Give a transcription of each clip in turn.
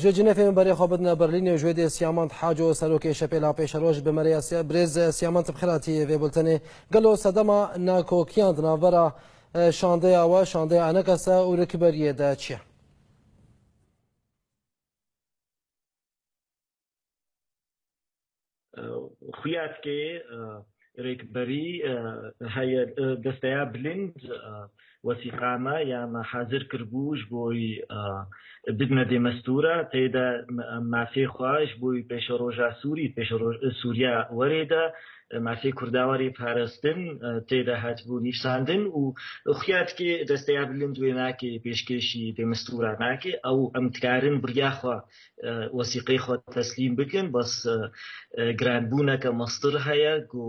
جنف من بري خابدنا برلين وجود سيامانت حاجو سلوك شبيلا بيشروج بمريا بريز سيامانت بخيراتي في بولتني قالوا صدما ناكو كياند نافرا شانديا وشانديا انكسا وركبريه داتشيا خویاتکێ ڕێکبەری هەیە دەستەیە بلند وەسیقامە یامە حاضر کردبووش بۆی بدنە دێمەستورە تێدا مافێ خوۆش بۆی پێشە ڕۆژا سووری پێشە سووریا وەرێدا مافێ کورداوەری پاراستن تێدا هاتبوو نیشاندن و خویاتکێ دەستەیە بلند وێ ناکێ پێشکێشی دێمەستورە ناکێ ئەو ئەم تکارن بریاخوا وەسیقەی خۆ تەسلیم بکەن بەس گرانبوونەکە مەستر هەیە و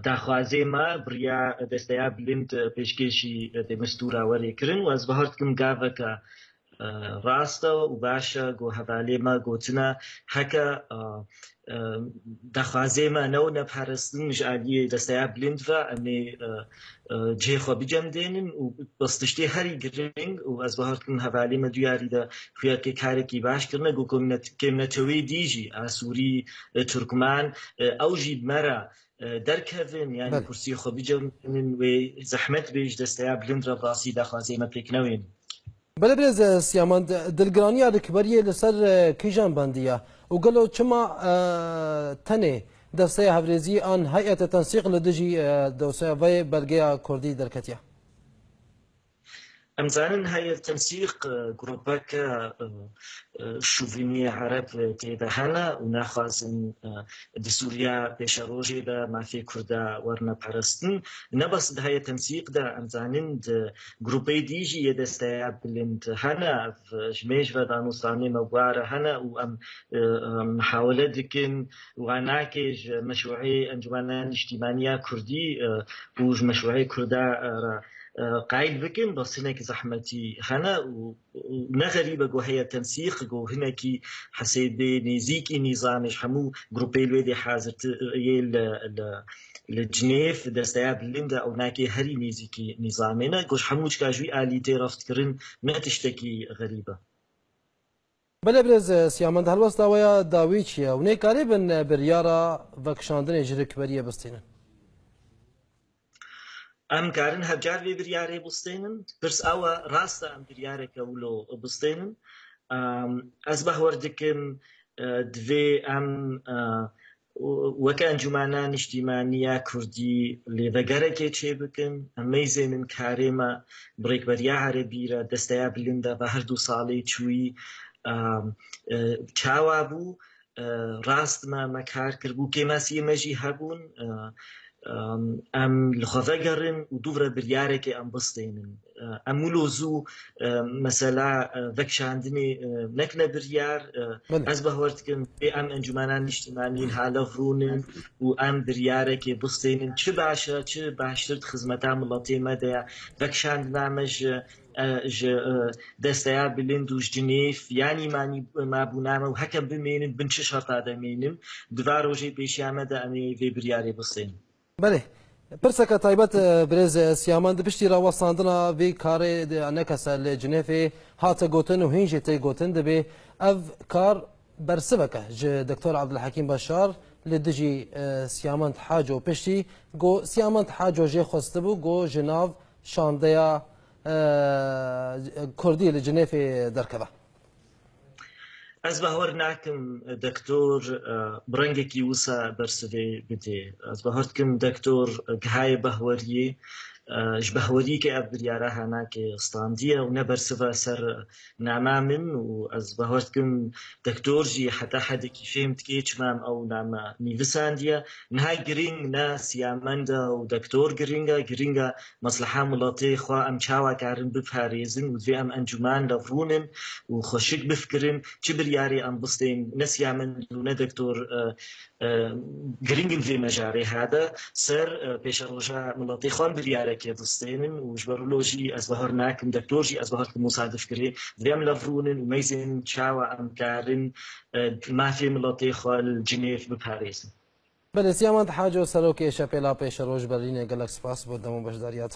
داخوازێمە بریا دەستەیە بلند پێشکێشی دێمەستورە وەرێکردن و ئەس بەهەردکم گاڤەکە ڕاستەوە و باشە گۆ هەڤالێمە گوتنە هەکە داخوازێمە نەو نەپارستن ژعالیە دەستەیە بلندە ئەمێ جێخۆ بجەمدێنن و بەستشتێ هەری گرنگ و ئەس بەهەردکم هەڤالێمە دویاریدا خوێکێ کارێکی باشکردنە گۆ کێمنەتەوەی دیژی ئاسووری تورکمان ئەو ژی بمەرە دەرکەون یانی کورسی خۆ بجەمدێنن وێ زەحمەت بێژ دەستەیە بلندرە ڕاستی داخوازێمە پێکنەوێن بله برز سیاماند دلگرانیا رکبریه لسر کیجان بندیه و گلو چما تنه دسته هفرزی آن هیئت تنسیق لدجی دوسته وی بلگه کردی درکتیه ئەمزانن هەیە تەنسیق گروپەکە شوڤینی عەرەب تێدا هەنا و ناخوازن سووریا پێشە ڕۆژێدا مافێ کووردا وەرنەپەرستن نەبەست هەیە تەنسیقدا ئەمزانن گروپەی دیژی یە دەستەیە بلند هەنا ژمێژ بە دانوستانێ مەبوارە هەنا و ئەم محاولە دکن واناکێژ مەشروعی ئەنجومانە نیشتیمانیە کوردی و مەشروعی کووردا قايد بكن بصينك زحمتي هنا ونغريبة جو هي تنسيق جو هناكي حسيت بنزيكي نظامش حمو جروبي الويدي حاضر يل الجنيف دستياب ليندا او ناكي هري نزيكي نظامنا جوش حموش كاجوي آلي تيرافت كرن ما تشتكي غريبة بله برز سيامند هلوستا ويا داويتشيا ونيك قريبا بريارا وكشاندن يجرك بريه بستينا ئەم کارن هەبجار وێ بریارێ بستێنن پرس ئەوە ڕاستە ئەم بریارێکە ولۆ بستێنن ئەس بەهوەر دکم دوێ ئەم وەکە ئەنجومانە نیشتیمانیە کوردی لێڤەگەرێکێ چێ بکەن ئەمەی زێنن کارێمە بڕێکبەریە عەرەبیرە دەستەیە بلندە بە هەردوو ساڵی چووی چاوا بوو ڕاستمە مەکار کردبوو کێماسی مەژی هەبوون ئەم لخۆڤەگەڕن و دوورە بریارێکی ئەم بستێنن ئەمولۆ زوو مەسەلا ڤەکشاندنێ نەکنە بریار ئەس بەهوەردکەم بێ ئەم ئەنجومانان نیشتیمانین هالە ڕوونن و ئەم بریارێکی بستێنن چ باشە چ باشتر خزمەتا مڵەتێمەدەیە ڤەکشاندنامەژ دەستەیە بلند و ژنێف ینی مانی مابوونامە و هەکە بمێنن بن چ شەرتا دەمێنن دووا ڕۆژەی پێشیامەدا ئەمێ vê بریارێ بستێنن بله پرسک تایبت برز سیامان دبشتی را وصاندنا وی کار نکسه لجنفه هات گوتن و هنجی تی گوتن دبی اف کار برسبکه ج دکتور عبدالحکیم بشار لدجی سیامان حاجو پشتی گو سیامان حاجو جه خستبو گو جناو شاندیا کردی لجنفه درکبه ئەس باوەڕ ناکەم دکتۆر بڕەنگێکی وسە بەرسێ بدێ ئەس بەهەردکەم دکتۆر گهای بەهوەریە ji behwerîkê ev biryara henakê standiye û nebersiva ser nama min û ez bawer dikim dektor jî heta hedekî fêm dike çima em ew nama nîvisandiye niha giring ne siyamend e û dektor giring e giringa mesleha miletê xwe em çawa karin biparêzin û divê em encûman de rûnin û xweşik bifikirin çi biryarê em bistên ne siyamend û ne dektor giringin vê mejarê hede ser pêşeroja miletê xwe biryareke bistênin û ji ber wilo jî ez bahar nakim dektor jî ez bahar musadif kirê divê em levrûnin û mêzên çawa em karin mafê miletê xwe li cinêv biparêzin. بله سیامان حاجو سلوک شپیلا پیش روش برلین گلک سپاس بود دمو بشداریات